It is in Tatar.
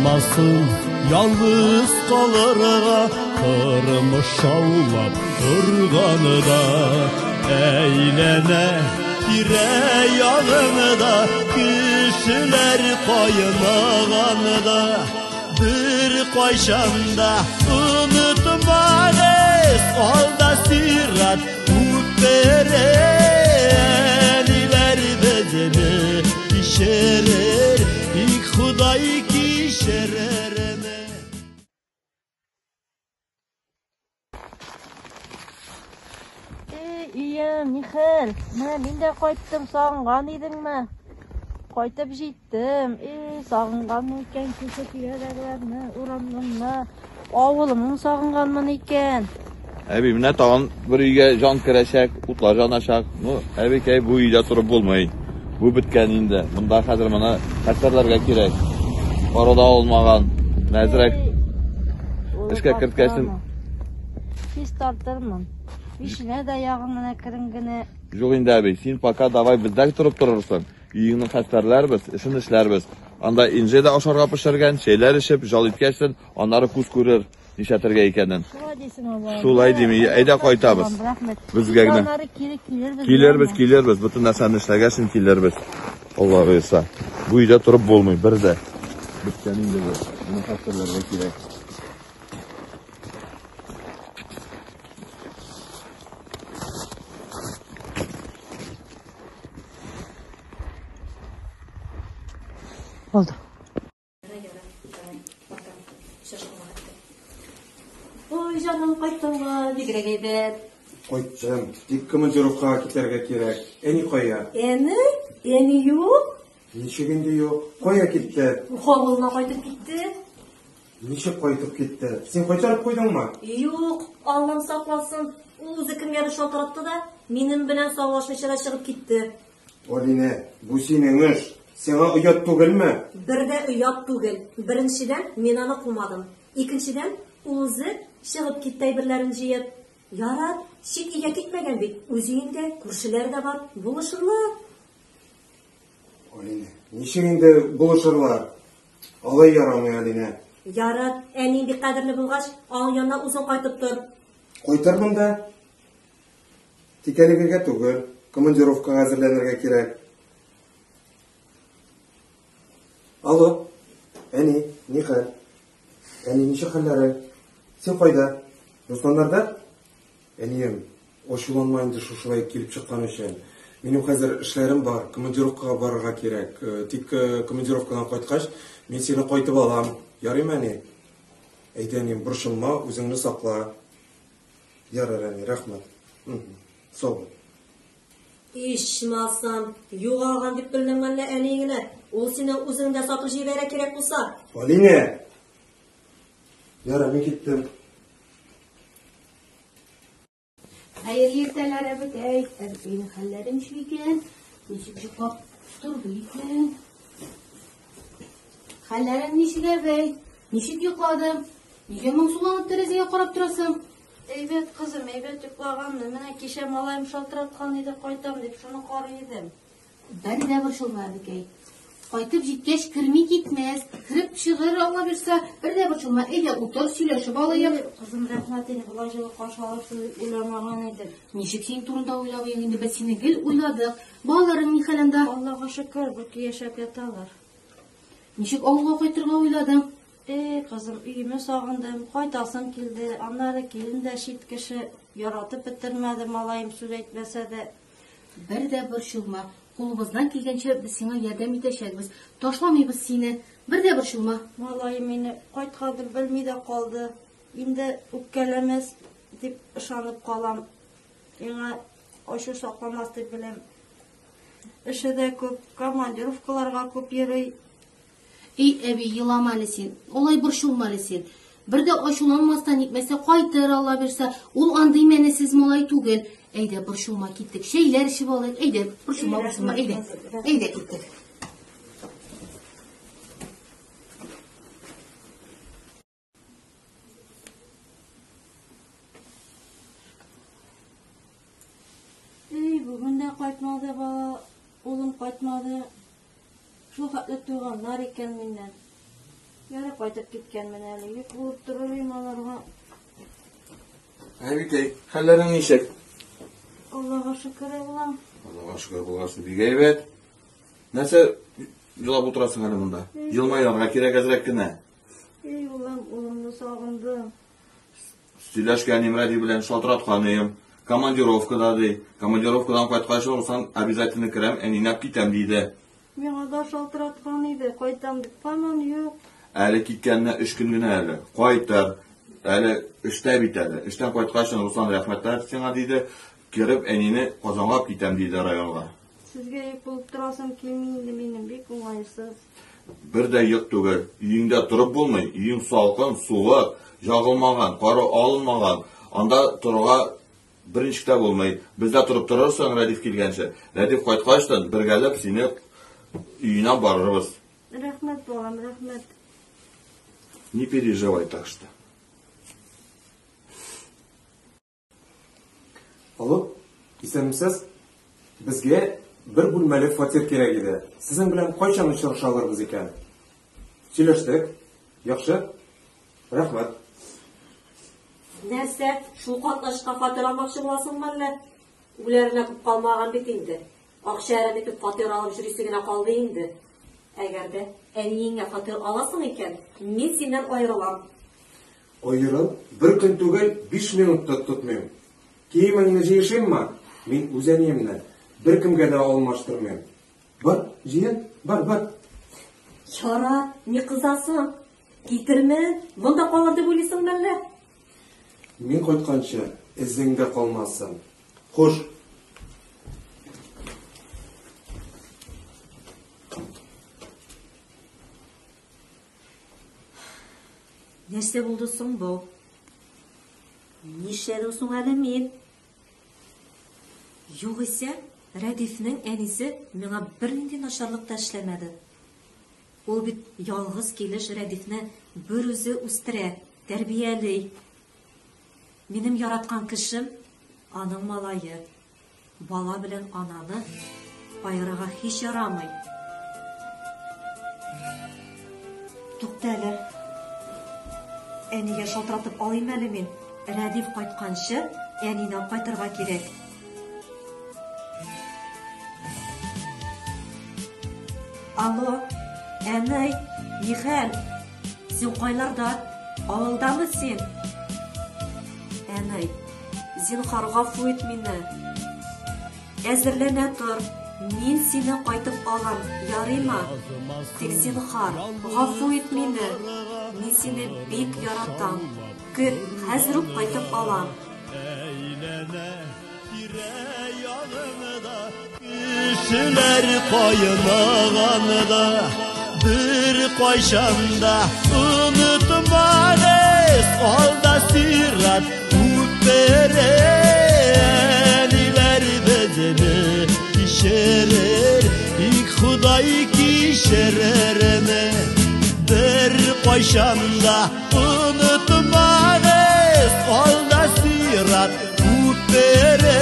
Yazmasın yalnız kalırga, kırmış şavlap durganı da, eğlene bire yanında, kişiler kaynağanı da, bir koyşanda unutmanız, alda sirat utbere, eliler bezeni pişerer, ilk Huday kişerereme. İyi Mikael, ben de qayttım, sağıngan idinmi? Qaytıp jittim. Sağıngan eken köşe yerlerni, uranmınma. Avılımın sağınganmın eken. Abi mine tağın bir uyga jan kirashak, utlar janashak. Abi kay bu uyda turib bo'lmay. Bu bitganingda. Bunda hozir mana katarlarga kerak. Orada olmagan nazrak ishga kirtkazsin. Pis tartırmın. İşine de yağımına kırıngını. Yo'q endi abi, sen пока davay bizda turib turursan. Uyingni xastarlarmiz, ishini ishlarmiz. Anda injeda osharga pishirgan şeyler ishib, jol etkazsin, onlari ko'z ko'rar nishatirga ekandan. Shulay demi, ayda qaytamiz. Bizgagina. Kelermiz, butun narsani ishlagashin kelermiz. Alloh bersa. Bu uyda turib bo'lmay, birda. Bitganingda buni xastarlarga kerak. Oldu. Oy canım qayttım mı? Bigre geyber. Qaytdım. Dik komandirovkaga keterga kerak. Eni qo'ya. Eni yo'q. Nechiginde yo'q. Qo'ya ketdi. Hovuluna qaytib ketdi. Necha qaytib ketdi? Sen qaytarib qo'ydingmi? Yo'q, Allohim saqlasin. O'zi kimgadir shaltiratdi da, menim bilan savaşni ichida chiqib ketdi. Oline, bu sening ish. Sana uyat tugilmi? Birde uyat tugil. Birinchidan men uni qilmadim. Ikkinchidan o'zi chiqib ketdi birlarini jiyib. Yarat, shit iga ketmagan bek. O'zingda ko'rshilarda bor, bulishirlar. Oline, nechiginde bulishirlar? Alay yaramay Oline. Yarat, ening bir qadrli bo'lg'ach, al yanına o'zing qaytib tur. Qaytardim da. Tikaligiga tugil, komandirovkaga hazırlanırga kerak. Alo, Eni, Nihal. Eni, niçin hallari? Sen qayda? Dostonlarda? Eniyim, oşulanmayınca şuşulay kelip çıqqan üçün. Benim hazır işlerim var, komandirovkaga barırga kerak. Tik komandirovkadan qaytqaç, men seni qaytib alam. Yarayım Eni? Aytanim, burşulma, o'zingni saqla. Yarar Eni, rahmat. Sağ ol. İşmasam, yo'g'algan deb bilganmanla eningni. O seni o'zingda sotib jibara kerak bo'lsa. Oline. Yara, men ketdim. Hayırlı erteler abitey. Benim hallerim şu iken. Nişik çıkıp durdu iken. Hallerim nişik bey. Nişik yukladım. Nice mahsulanıp terezeye qarab turasın. Evet kızım, evet yuklagandı. Mene keşem alayım şaltıratkan edi, qaytam deb şunu qaraydım. Ben de bir şulmadı key. Qaytıp jitkeş kirmi gitmez. Kirip çıgır Allah birse bir de bir şulma. Ede otur söyleşip alayım. Kızım rahmetini bulaşığı karşı alıp uylamagan edim. Nişik sen turunda uylayın indi, biz seni gel uyladık. Bağların Nihal'ında. Allah'a şükür, bu yaşap yatalar. Nişik Allah'a qaytırga uyladım. Kızım üyümü sağındım, qaytasım kildi, anları kelin de şit kişi yaratıp bitirmedim, alayım sürekmese de. Bir de bir şulma, kolumuzdan kelgençe biz sana yardım eteşekbiz, taşlamayız seni, bir de bir şulma. Vallahi beni qaytqadır bilmey de kaldı, indi ukkelemez dip ışanıp kalam, yana aşı saklaması bilem. İşi de köp, komandirovkalarga köp yeri. Ey әби, йыламаны син. Олай борчылманы син. Бер дә ачуланмастан итмәсә кайтыр Алла берсә, ул андый мәнесез малай түгел. Әйдә, борчылма, киттек. Шәйләр эчеп алыйк. Әйдә, борчылма, әйдә. Әйдә, киттек. Bugün de kaytmadı bala, oğlum kaytmadı. Şu hatlı tuğanlar iken mindən. Yarı kaytıp gitken min әле. Yük bulup dururuyum onlarga. Әбикәй, хәлләрең ничек? Allah'a şükür Allah'ım. Аллаға шүкір булғасын, бик әйбәт. Нәрсә җылап утырасың әле монда? Җылмайларга кирәк әзрәк кенә. Ey ulan, oğlumnu sağındım. Сөйләшкәнем Рәди белән шалтыратканым. Командировкада ди. Командировкадан кайткач олсаң, обязательно керәм, әнинәп китәм диде. Миңа да шалтыраткан иде, кайтам дип, паман юк. Әле киткәненә 3 көн генә әле. Кайтыр. Әле эштә бит әле. Эштән кайткач Руслан рәхмәтләр сиңа диде. Кереп әнине Казанга китәм диде районга. Сезгә йөк булып торасым килми минем, бик уңайсыз. Бер дә юк түгел. Өеңдә торып булмый. Өең салкын, суык, ягылмаган, кары алынмаган. Анда торырга беренче тә булмый. Бездә торып торырсың Рәдиф килгәнче. Рәдиф кайткачтан бергәләп сине өенә барырбыз. Рәхмәт балам, рәхмәт. Не переживай так что. Алло, исәнмесез? Безгә бер бүлмәле фатир кирәк иде. Сезнең белән кайчан очраша алырбыз икән? Сөйләштек. Яхшы? Рәхмәт. Нәрсә, шул катнашка фатир алмакчы буласыңмы әллә? Үләренә күп калмаган бит инде. Акча әретеп фатир алып йөрисе генә калды инде. Әгәр дә әниеңә фатир аласың икән, мин синнән аерылам. Аерыл, бер көн түгел 5 минутта тотмыйм. Киемеңне җыйшыммы? Мин үз әниемне бер кемгә дә алмаштырмыйм. Бар, җыен, бар. Чара, ни кызасың? Китерме? Монда калыр дип уйлыйсыңмы әллә? Мин кайтканчы эзеңдә калмасын. Хуш. Нәрсә булды соң бу? Нишләдең соң әле мин? Югыйсә, Рәдифнең әнисе миңа бернинди начарлык та эшләмәде. Ул бит ялгыз килеш Рәдифне бер үзе үстерә, тәрбиялый. Минем яраткан кешем аның малае. Бала белән ананы айырырга һич ярамый. Туктале. Әнигә шалтыратып алыйм әле мин. Рәдиф кайтканчы, әнине кайтырга кирәк. Алло, әнәй, нихәл? Син кайларда? Авылдамы син? Әнәй, зинһар гафу ит мине. Әзерләнә тор. Мин сине кайтып алам, ярыймы? Тик зинһар, гафу ит мине. Мин сине бик яратам. Көт, хәзер үк кайтып алам. Eylene tire-yanında, kişiler kaynağında, bir kayşanda unutmanız, alda sirat utbereniler bezeni kişerer, ilk huday kişerereme, bir kayşanda unutmanız, alda sirat utbereniler